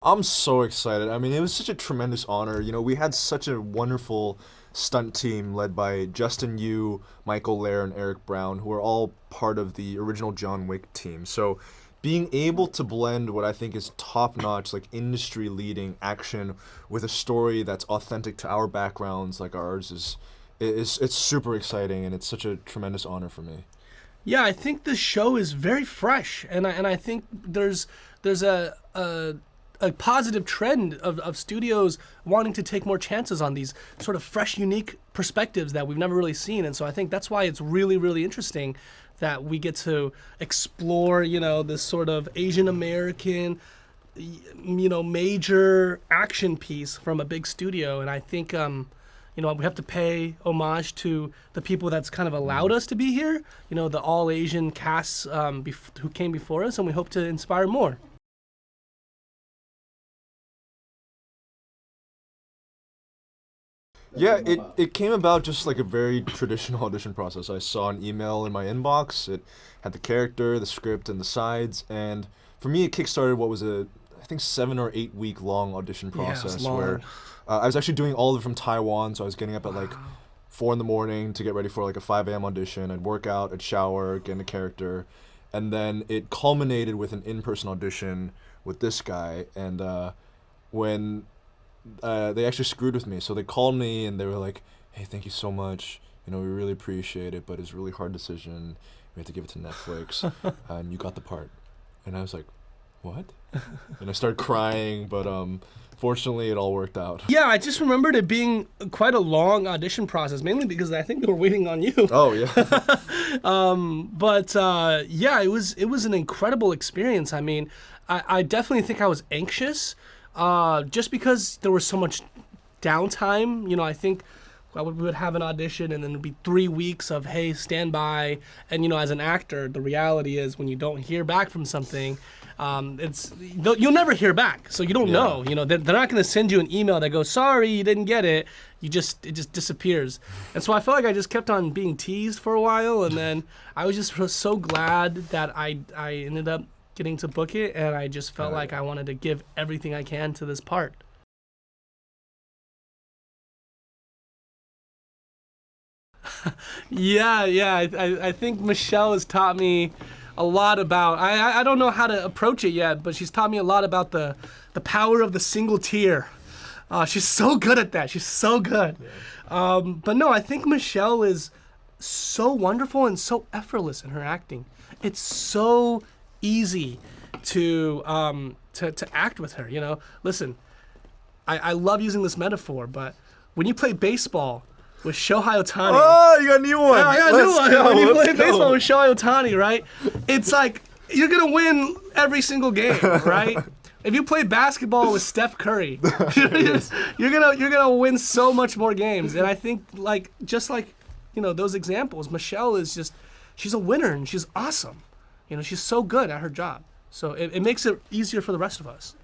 I'm so excited. I mean, it was such a tremendous honor. You know, we had such a wonderful stunt team led by Justin Yu, Michael Lair, and Eric Brown, who are all part of the original John Wick team. So being able to blend what I think is top-notch, like industry-leading action with a story that's authentic to our backgrounds, like ours, is it's super exciting, and it's such a tremendous honor for me. Yeah, I think the show is very fresh, and I think there's a positive trend of studios wanting to take more chances on these sort of fresh, unique perspectives that we've never really seen. And so I think that's why it's really, really interesting that we get to explore, this sort of Asian American, major action piece from a big studio. And I think, we have to pay homage to the people that's kind of allowed us to be here, the all Asian casts who came before us, and we hope to inspire more. Yeah, it came about just like a very traditional audition process. I saw an email in my inbox. It had the character, the script, and the sides. And for me, it kickstarted what was I think 7 or 8 week long audition process where I was actually doing all of it from Taiwan. So I was getting up at like 4 in the morning to get ready for like a 5 a.m. audition. I'd work out, I'd shower, get in a character. And then it culminated with an in-person audition with this guy. And when they actually screwed with me. So they called me and they were like, "Hey, thank you so much. We really appreciate it, but it's a really hard decision. We have to give it to Netflix, and you got the part." And I was like, "What?" And I started crying, but fortunately, it all worked out. Yeah, I just remembered it being quite a long audition process, mainly because I think they were waiting on you. Oh yeah. Yeah, it was an incredible experience. I mean, I definitely think I was anxious. Just because there was so much downtime, I think we would have an audition and then it'd be 3 weeks of, hey, stand by. And, as an actor, the reality is when you don't hear back from something, you'll never hear back. So you don't know, they're not going to send you an email that goes, sorry, you didn't get it. It just disappears. And so I felt like I just kept on being teased for a while. And then I was just so glad that I ended up getting to book it, and I just felt like I wanted to give everything I can to this part. Yeah. I think Michelle has taught me a lot about. I don't know how to approach it yet, but she's taught me a lot about the power of the single tear. She's so good at that. She's so good. Yeah. But no, I think Michelle is so wonderful and so effortless in her acting. It's so easy to act with her. Listen, I love using this metaphor, but when you play baseball with Shohei Ohtani, oh, you got a new one. Yeah, I got a new one. When you play baseball with Shohei Ohtani, right? It's like you're gonna win every single game, right? If you play basketball with Steph Curry, you're gonna win so much more games. And I think just like those examples, Michelle is she's a winner and she's awesome. She's so good at her job. So it makes it easier for the rest of us.